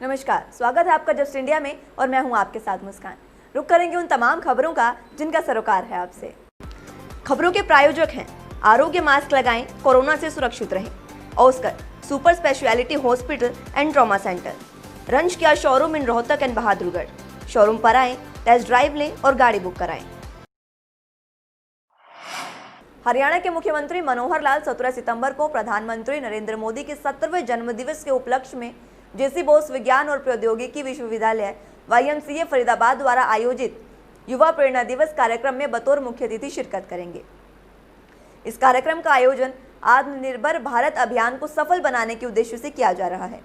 नमस्कार, स्वागत है आपका जस्ट इंडिया में और मैं हूं आपके साथ मुस्कान। रुक करेंगे उन तमाम खबरों का जिनका सरोकार है आपसे। खबरों के प्रायोजक हैं आरोग्य मास्क लगाएं, कोरोना से सुरक्षित रहें। Oscar super speciality hospital and trauma centre, रंज किया showroom in Rohtak and Bahadurgarh. Showroom पर आएं, टेस्ट ड्राइव लें और गाड़ी बुक कराएं। हरियाणा के मुख्यमंत्री मनोहर लाल 17 सितंबर को प्रधानमंत्री नरेंद्र मोदी के 70वें जन्मदिवस के उपलक्ष्य में जेसी बोस विज्ञान और प्रौद्योगिकी विश्वविद्यालय YMCA फरीदाबाद द्वारा आयोजित युवा प्रेरणा दिवस कार्यक्रम में बतौर मुख्य अतिथि शिरकत करेंगे। इस कार्यक्रम का आयोजन आत्मनिर्भर भारत अभियान को सफल बनाने के उद्देश्य से किया जा रहा है।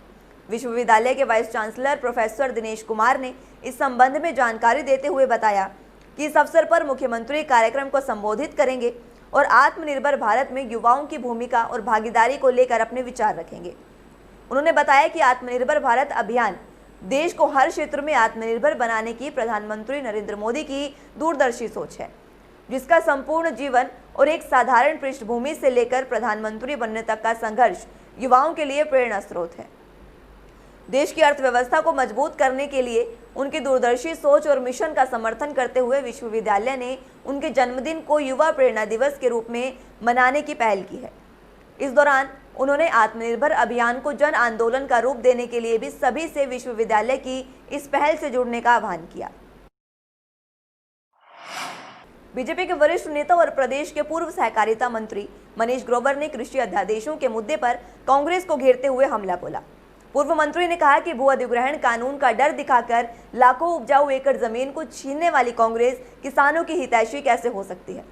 विश्वविद्यालय के vice chancellor professor Dinesh Kumar ने इस संबंध में जानकारी देते हुए बताया कि इस अवसर पर मुख्यमंत्री कार्यक्रम को संबोधित करेंगे और आत्मनिर्भर भारत में युवाओं की भूमिका और भागीदारी को लेकर अपने विचार रखेंगे। उन्होंने बताया कि आत्मनिर्भर भारत अभियान देश को हर क्षेत्र में आत्मनिर्भर बनाने की प्रधानमंत्री नरेंद्र मोदी की दूरदर्शी सोच है, जिसका संपूर्ण जीवन और एक साधारण पृष्ठभूमि से लेकर प्रधानमंत्री बनने तक का संघर्ष युवाओं के लिए प्रेरणा स्रोत है। देश की अर्थव्यवस्था को मजबूत करने के लिए उनकी दूरदर्शी सोच और मिशन का समर्थन करते हुए विश्वविद्यालय ने उनके जन्मदिन को युवा प्रेरणा दिवस के रूप में मनाने की पहल की है। इस दौरान उन्होंने आत्मनिर्भर अभियान को जन आंदोलन का रूप देने के लिए भी सभी से विश्वविद्यालय की इस पहल से जुड़ने का आह्वान किया। बीजेपी के वरिष्ठ नेता और प्रदेश के पूर्व सहकारिता मंत्री मनीष ग्रोवर ने कृषि अध्यादेशों के मुद्दे पर कांग्रेस को घेरते हुए हमला बोला। पूर्व मंत्री ने कहा कि भू अधिग्रहण कानून का डर दिखाकर लाखों उपजाऊ एकड़ जमीन को छीनने वाली कांग्रेस किसानों की हितैषी कैसे हो सकती है।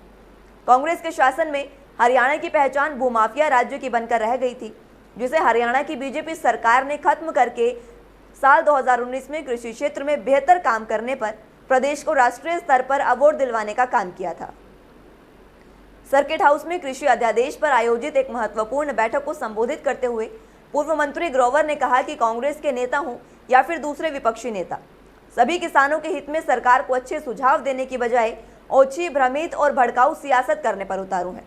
कांग्रेस के शासन में हरियाणा की पहचान भूमाफिया राज्य की बनकर रह गई थी, जिसे हरियाणा की बीजेपी सरकार ने खत्म करके साल 2019 में कृषि क्षेत्र में बेहतर काम करने पर प्रदेश को राष्ट्रीय स्तर पर अवार्ड दिलवाने का काम किया था। सर्किट हाउस में कृषि अध्यादेश पर आयोजित एक महत्वपूर्ण बैठक को संबोधित करते हुए पूर्व मंत्री ग्रोवर ने कहा कि कांग्रेस के नेता हों या फिर दूसरे विपक्षी नेता, सभी किसानों के हित में सरकार को अच्छे सुझाव देने की बजाय ओछी, भ्रमित और भड़काऊ सियासत करने पर उतारू हैं।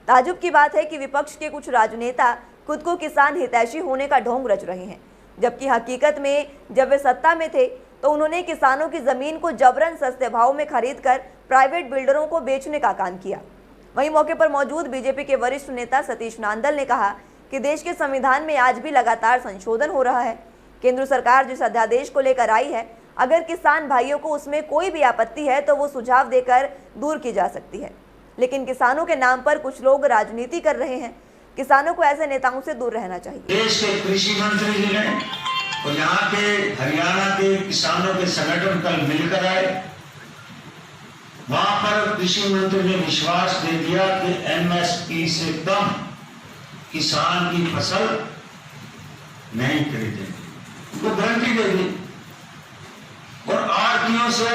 ताजुब की बात है कि विपक्ष के कुछ राजनेता खुद को किसान हितैषी होने का ढोंग रच रहे हैं, जबकि हकीकत में जब वे सत्ता में थे तो उन्होंने किसानों की जमीन को जबरन सस्ते भाव में खरीदकर प्राइवेट बिल्डरों को बेचने का काम किया। वहीं मौके पर मौजूद बीजेपी के वरिष्ठ नेता सतीश नांदल ने कहा कि देश के संविधान में आज भी लगातार संशोधन हो रहा है। केंद्र सरकार जिस अध्यादेश को लेकर आई है, अगर किसान भाइयों को उसमें कोई भी आपत्ति है तो वो सुझाव देकर दूर की जा सकती है, लेकिन किसानों के नाम पर कुछ लोग राजनीति कर रहे हैं। किसानों को ऐसे नेताओं से दूर रहना चाहिए। देश के कृषि मंत्री जी ने और यहाँ के हरियाणा के किसानों के संगठन कल मिलकर आए। वहां पर कृषि मंत्री ने विश्वास दे दिया कि MSP से कम किसान की फसल नहीं खरीदेंगे, उनको गारंटी दे दी और आड़तियों से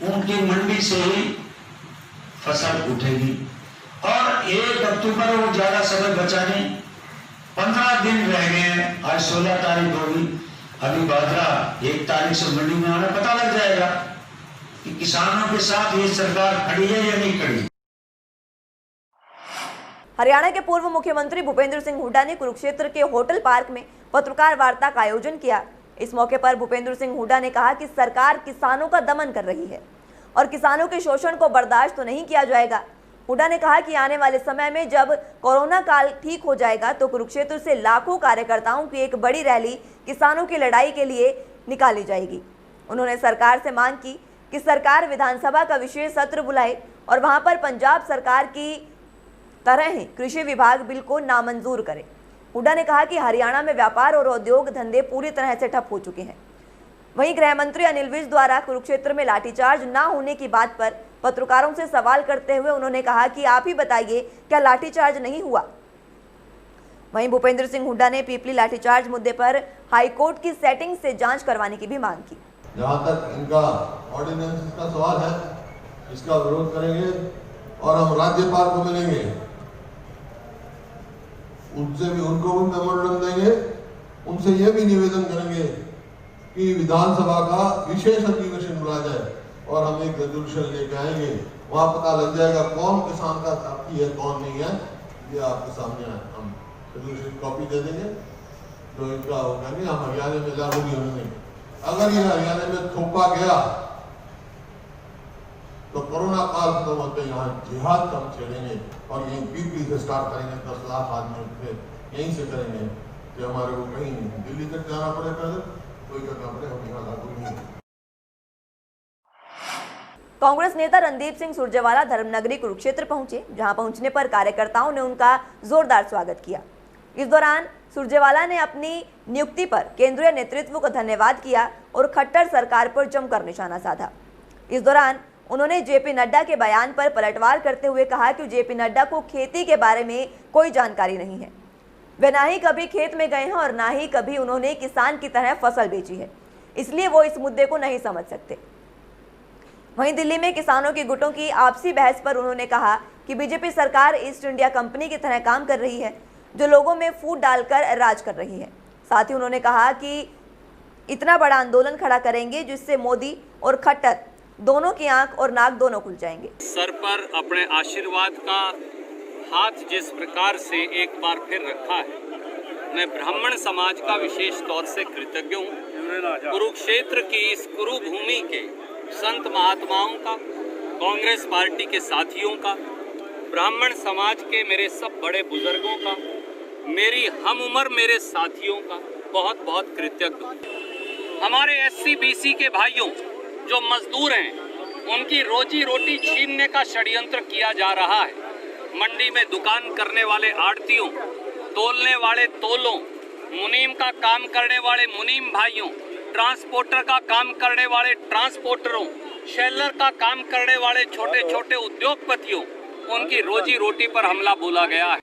उनकी मंडी से ही फसल उठेगी। और 1 अक्टूबर वो ज्यादा समय बचा नहीं, 15 दिन रह गए हैं। आज 16 तारीख होगी, अभी बाजरा 1 तारीख से मंडी में आने पता लग जाएगा कि किसानों के साथ ये सरकार खड़ी है या नहीं खड़ी। हरियाणा के पूर्व मुख्यमंत्री भूपेंद्र सिंह हुड्डा ने कुरुक्षेत्र के होटल पार्क में पत्रकार वार्ता का आयोजन किया। इस मौके पर भूपेंद्र सिंह हुड्डा ने कहा कि सरकार किसानों का दमन कर रही है और किसानों के शोषण को बर्दाश्त तो नहीं किया जाएगा। हुड्डा ने कहा कि आने वाले समय में जब कोरोना काल ठीक हो जाएगा तो कुरुक्षेत्र से लाखों कार्यकर्ताओं की एक बड़ी रैली किसानों की लड़ाई के लिए निकाली जाएगी। उन्होंने सरकार से मांग की कि सरकार विधानसभा का विशेष सत्र बुलाए और वहां पर पंजाब सरकार की तरह ही कृषि विभाग बिल को नामंजूर करे। हुड्डा ने कहा कि हरियाणा में व्यापार और उद्योग धंधे पूरी तरह से ठप हो चुके हैं। वहीं गृह मंत्री अनिल विज द्वारा कुरुक्षेत्र में लाठीचार्ज न होने की बात पर पत्रकारों से सवाल करते हुए उन्होंने कहा कि आप ही बताइए, क्या लाठीचार्ज नहीं हुआ। वहीं भूपेंद्र सिंह हुड्डा ने पीपली लाठीचार्ज मुद्दे पर हाईकोर्ट की सेटिंग से जांच करवाने की भी मांग की। जहां तक इनका ऑर्डिनेंस का सवाल है, इसका विरोध करेंगे और हम राज्यपाल को मिलेंगे, उनको भी मेमोरेंडम देंगे, उनसे यह भी निवेदन करेंगे कि विधानसभा का विशेष अधिवेशन बुलाया जाए और हम एक रेजोल्यूशन लेके आएंगे। वहां पता लग जाएगा कौन किसान का साथी है, कौन नहीं है। ये आपके सामने हम रेजोल्यूशन कॉपी दे देंगे। तो इनका होगा नहीं, हम हरियाणा में लागू नहीं होने देंगे। अगर ये हरियाणा में थोपा गया तो कोरोना काल खत्म होते यहाँ जिहाद हम छेड़ेंगे और यहीं पीपी से स्टार्ट करेंगे, 10 लाख आदमी से यहीं से करेंगे कि हमारे को कहीं दिल्ली तक जाना पड़े, पहले कोई करना पड़े, हम यहाँ लागू नहीं है। कांग्रेस नेता रणदीप सिंह सुरजेवाला धर्मनगरी कुरुक्षेत्र पहुंचे, जहां पहुंचने पर कार्यकर्ताओं ने उनका जोरदार स्वागत किया। इस दौरान सुरजेवाला ने अपनी नियुक्ति पर केंद्रीय नेतृत्व को धन्यवाद किया और खट्टर सरकार पर जमकर निशाना साधा। इस दौरान उन्होंने जेपी नड्डा के बयान पर पलटवार करते हुए कहा कि जेपी नड्डा को खेती के बारे में कोई जानकारी नहीं है। वे ना ही कभी खेत में गए हैं और ना ही कभी उन्होंने किसान की तरह फसल बेची है, इसलिए वो इस मुद्दे को नहीं समझ सकते। वहीं दिल्ली में किसानों के गुटों की आपसी बहस पर उन्होंने कहा कि बीजेपी सरकार ईस्ट इंडिया कंपनी की तरह काम कर रही है, जो लोगों में फूट डालकर राज कर रही है। साथ ही उन्होंने कहा कि इतना बड़ा आंदोलन खड़ा करेंगे जिससे मोदी और खट्टर दोनों की आंख और नाक दोनों खुल जाएंगे। सर पर अपने आशीर्वाद का हाथ जिस प्रकार से एक बार फिर रखा है, मैं ब्राह्मण समाज का विशेष तौर से कृतज्ञ हूँ। कुरुक्षेत्र की इस कुरुभूमि के संत महात्माओं का, कांग्रेस पार्टी के साथियों का, ब्राह्मण समाज के मेरे सब बड़े बुजुर्गों का, मेरी हम उम्र मेरे साथियों का बहुत बहुत कृतज्ञ हूँ। हमारे एससी बीसी के भाइयों जो मजदूर हैं, उनकी रोजी रोटी छीनने का षड्यंत्र किया जा रहा है। मंडी में दुकान करने वाले आड़तियों, तोलने वाले तोलों, मुनीम का काम करने वाले मुनीम भाइयों, ट्रांसपोर्टर का काम करने वाले ट्रांसपोर्टरों, शेलर का काम करने वाले छोटे छोटे उद्योगपतियों, उनकी रोजी रोटी पर हमला बोला गया है।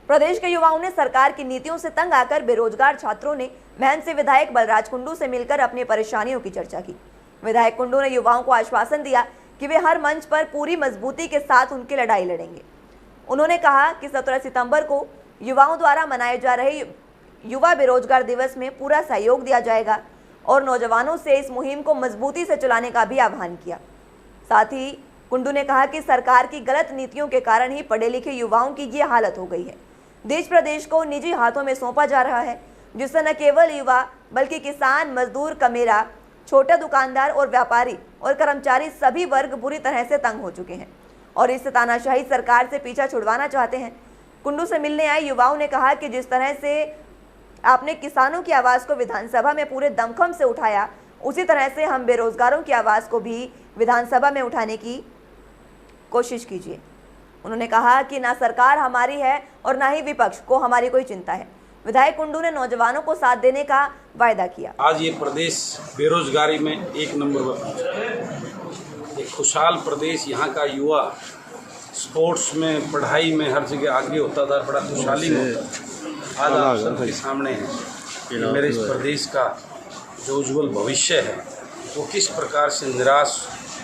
प्रदेश के युवाओं ने सरकार की नीतियों से तंग आकर बेरोजगार छात्रों ने महंत से विधायक बलराज कुंडू से मिलकर अपनी परेशानियों की चर्चा की। विधायक कुंडू ने युवाओं को आश्वासन दिया कि वे हर मंच पर पूरी मजबूती के साथ उनकी लड़ाई लड़ेंगे। उन्होंने कहा कि 17 सितंबर को युवाओं द्वारा मनाए जा रहे युवा बेरोजगार दिवस में पूरा सहयोग दिया जाएगा और नौजवानों से इस मुहिम को मजबूती से चलाने का भी आह्वान किया। साथ ही कुंडू ने कहा कि सरकार की गलत नीतियों के कारण ही पढ़े लिखे युवाओं की ये हालत हो गई है। देश प्रदेश को निजी हाथों में सौंपा जा रहा है, जिससे न केवल युवा बल्कि किसान, मजदूर, कमेरा, छोटा दुकानदार और व्यापारी और कर्मचारी सभी वर्ग बुरी तरह से तंग हो चुके हैं और इस तानाशाही सरकार से पीछा छुड़वाना चाहते हैं। कुंडू से मिलने आए युवाओं ने कहा कि जिस तरह से आपने किसानों की आवाज़ को विधानसभा में पूरे दमखम से उठाया, उसी तरह से हम बेरोजगारों की आवाज़ को भी विधानसभा में उठाने की कोशिश कीजिए। उन्होंने कहा कि ना सरकार हमारी है और ना ही विपक्ष को हमारी कोई चिंता है। विधायक कुंडू ने नौजवानों को साथ देने का वायदा किया। आज ये प्रदेश बेरोजगारी में एक नंबर पर, एक खुशहाल प्रदेश। यहाँ का युवा स्पोर्ट्स में, पढ़ाई में, हर जगह आगे होता था, बड़ा खुशहाली में होता था। आज आप सबके सामने है कि मेरे इस प्रदेश का जो उज्जवल भविष्य है वो किस प्रकार से निराश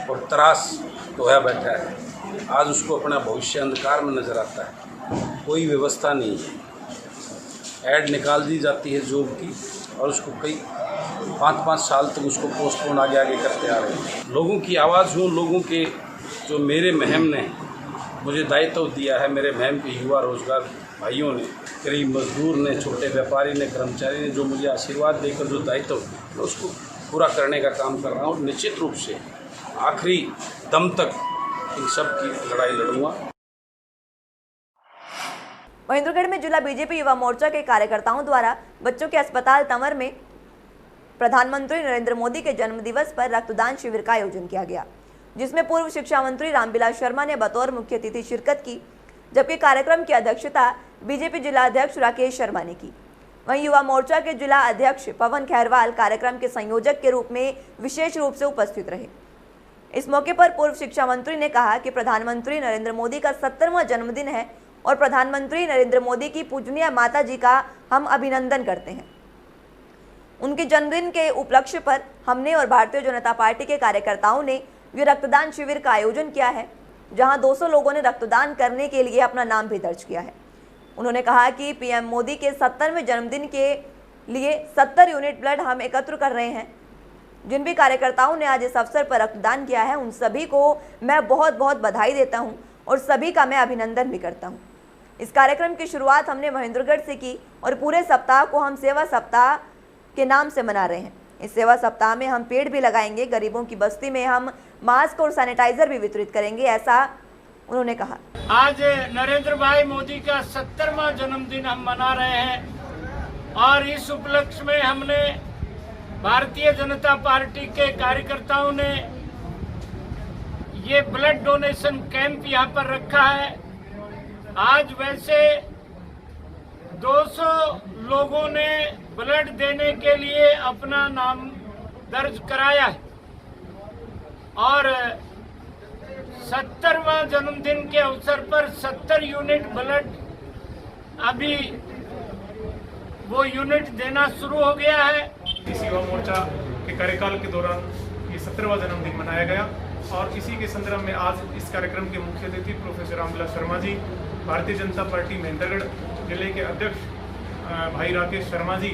और त्रास होया बैठा है। आज उसको अपना भविष्य अंधकार में नजर आता है। कोई व्यवस्था नहीं है, ऐड निकाल दी जाती है जॉब की और उसको कई 5-5 साल तक उसको पोस्टपोन आगे आगे करते आ रहे हैं। लोगों की आवाज़ हूँ, लोगों के जो मेरे महम ने मुझे दायित्व दिया है, मेरे महम के युवा रोजगार भाइयों ने, गरीब मजदूर ने, छोटे व्यापारी ने, कर्मचारी ने जो मुझे आशीर्वाद देकर जो दायित्व, मैं उसको पूरा करने का काम कर रहा हूँ। निश्चित रूप से आखिरी दम तक इन सब की लड़ाई लड़ूंगा। महेंद्रगढ़ में जिला बीजेपी युवा मोर्चा के कार्यकर्ताओं द्वारा बच्चों के अस्पताल तंवर में प्रधानमंत्री नरेंद्र मोदी के जन्मदिवस पर रक्तदान शिविर का आयोजन किया गया, जिसमें पूर्व शिक्षा मंत्री रामविलास शर्मा ने बतौर मुख्य अतिथि शिरकत की, जबकि कार्यक्रम की अध्यक्षता बीजेपी जिला अध्यक्ष राकेश शर्मा ने की। वहीं युवा मोर्चा के जिला अध्यक्ष पवन खैरवाल कार्यक्रम के संयोजक के रूप में विशेष रूप से उपस्थित रहे। इस मौके पर पूर्व शिक्षा मंत्री ने कहा कि प्रधानमंत्री नरेंद्र मोदी का 70वां जन्मदिन है और प्रधानमंत्री नरेंद्र मोदी की पूजनीय माता जी का हम अभिनंदन करते हैं। उनके जन्मदिन के उपलक्ष्य पर हमने और भारतीय जनता पार्टी के कार्यकर्ताओं ने ये रक्तदान शिविर का आयोजन किया है, जहां 200 लोगों ने रक्तदान करने के लिए अपना नाम भी दर्ज किया है। उन्होंने कहा कि पीएम मोदी के 70वें जन्मदिन के लिए 70 यूनिट ब्लड हम एकत्र कर रहे हैं। जिन भी कार्यकर्ताओं ने आज इस अवसर पर रक्तदान किया है, उन सभी को मैं बहुत बहुत बधाई देता हूं और सभी का मैं अभिनंदन भी करता हूं। इस कार्यक्रम की शुरुआत हमने महेंद्रगढ़ से की और पूरे सप्ताह को हम सेवा सप्ताह के नाम से मना रहे हैं। इस सेवा सप्ताह में हम पेड़ भी लगाएंगे, गरीबों की बस्ती में हम मास्क और सैनिटाइजर भी वितरित करेंगे, ऐसा उन्होंने कहा। आज नरेंद्र भाई मोदी का 70वां जन्मदिन हम मना रहे हैं और इस उपलक्ष्य में हमने भारतीय जनता पार्टी के कार्यकर्ताओं ने ये ब्लड डोनेशन कैंप यहाँ पर रखा है। आज वैसे 200 लोगों ने ब्लड देने के लिए अपना नाम दर्ज कराया है और 70वां जन्मदिन के अवसर पर 70 यूनिट ब्लड अभी वो यूनिट देना शुरू हो गया है। इस युवा मोर्चा के कार्यकाल के दौरान ये 70वां जन्मदिन मनाया गया और इसी के संदर्भ में आज इस कार्यक्रम के मुख्य अतिथि प्रोफेसर रामविलास शर्मा जी, भारतीय जनता पार्टी महेंद्रगढ़ जिले के अध्यक्ष भाई राकेश शर्मा जी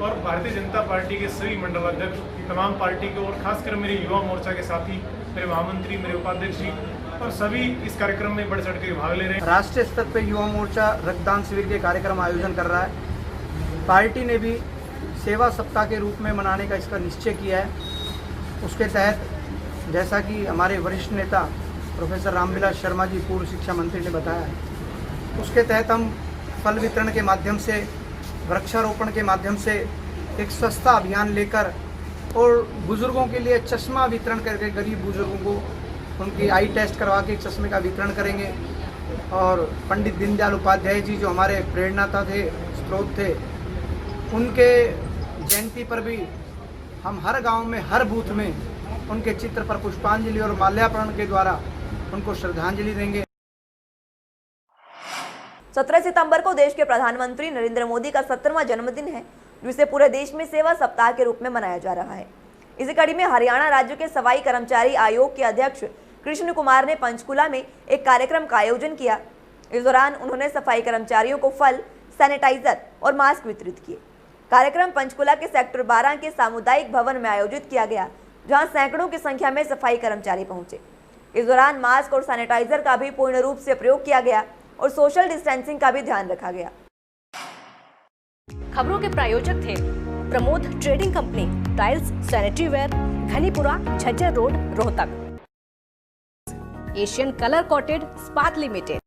और भारतीय जनता पार्टी के सभी मंडल अध्यक्ष, तमाम पार्टी के और खासकर मेरे युवा मोर्चा के साथी, मेरे महामंत्री, मेरे उपाध्यक्ष जी और सभी इस कार्यक्रम में बढ़ चढ़ के भाग ले रहे हैं। राष्ट्रीय स्तर पर युवा मोर्चा रक्तदान शिविर के कार्यक्रम आयोजन कर रहा है। पार्टी ने भी सेवा सप्ताह के रूप में मनाने का इसका निश्चय किया है। उसके तहत जैसा कि हमारे वरिष्ठ नेता प्रोफेसर रामविलास शर्मा जी पूर्व शिक्षा मंत्री ने बताया है, उसके तहत हम फल वितरण के माध्यम से, वृक्षारोपण के माध्यम से एक स्वच्छता अभियान लेकर और बुजुर्गों के लिए चश्मा वितरण करके गरीब बुजुर्गों को उनकी आई टेस्ट करवा के चश्मे का वितरण करेंगे। और पंडित दीनदयाल उपाध्याय जी जो हमारे प्रेरणाता थे, स्रोत थे, उनके जयंती पर भी हम हर गांव में, हर बूथ में उनके चित्र पर पुष्पांजलि और माल्यार्पण के द्वारा उनको श्रद्धांजलि देंगे। 17 सितंबर को देश के प्रधानमंत्री नरेंद्र मोदी का 70वां जन्मदिन है, जिसे पूरे देश में सेवा सप्ताह के रूप में मनाया जा रहा है। इसी कड़ी में हरियाणा राज्य के सफाई कर्मचारी आयोग के अध्यक्ष कृष्ण कुमार ने पंचकुला में एक कार्यक्रम का आयोजन किया। इस दौरान उन्होंने सफाई कर्मचारियों को फल, सैनिटाइजर और मास्क वितरित किए। कार्यक्रम पंचकुला के सेक्टर 12 के सामुदायिक भवन में आयोजित किया गया, जहां सैकड़ों की संख्या में सफाई कर्मचारी पहुंचे। इस दौरान मास्क और सैनिटाइजर का भी पूर्ण रूप से प्रयोग किया गया और सोशल डिस्टेंसिंग का भी ध्यान रखा गया। खबरों के प्रायोजक थे Pramod trading company, tiles, sanitary ware, Ghanipura, Jhajjar road, Rohtak. Asian colour coated स्पात limited.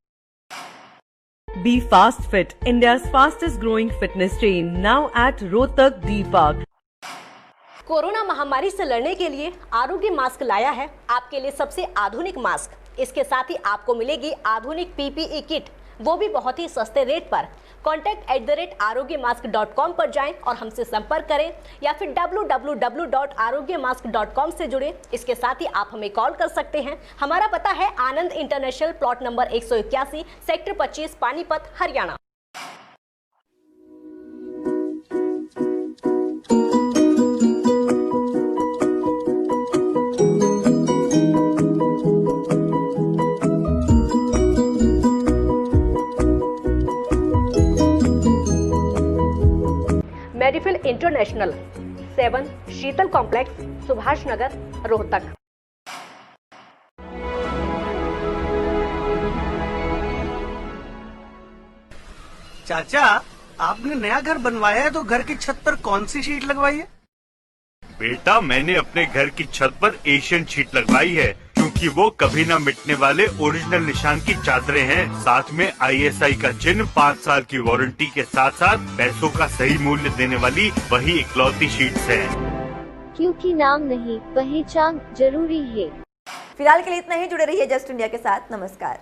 Be Fast Fit, India's fastest growing fitness chain, now at Rohtak D Park. Corona महामारी से लड़ने के लिए आरोग्य मास्क लाया है आपके लिए सबसे आधुनिक मास्क। इसके साथ ही आपको मिलेगी आधुनिक पीपीई किट, वो भी बहुत ही सस्ते रेट पर। contact@arogyamask.com पर जाएं और हमसे संपर्क करें या फिर www.arogyamask.com से जुड़ें। इसके साथ ही आप हमें कॉल कर सकते हैं। हमारा पता है Anand international, plot number 181, sector 25, Panipat, Haryana. Medifil international, 7 Sheetal complex, Subhash Nagar, Rohtak. चाचा, आपने नया घर बनवाया है तो घर की छत पर कौन सी शीट लगवाई है? बेटा, मैंने अपने घर की छत पर एशियन शीट लगवाई है, क्योंकि वो कभी न मिटने वाले ओरिजिनल निशान की चादरें हैं। साथ में ISI का चिन्ह, 5 साल की वारंटी के साथ साथ पैसों का सही मूल्य देने वाली वही इकलौती शीट्स हैं। क्योंकि नाम नहीं, पहचान जरूरी है। फिलहाल के लिए इतना ही। जुड़े रहिए जस्ट इंडिया के साथ। नमस्कार।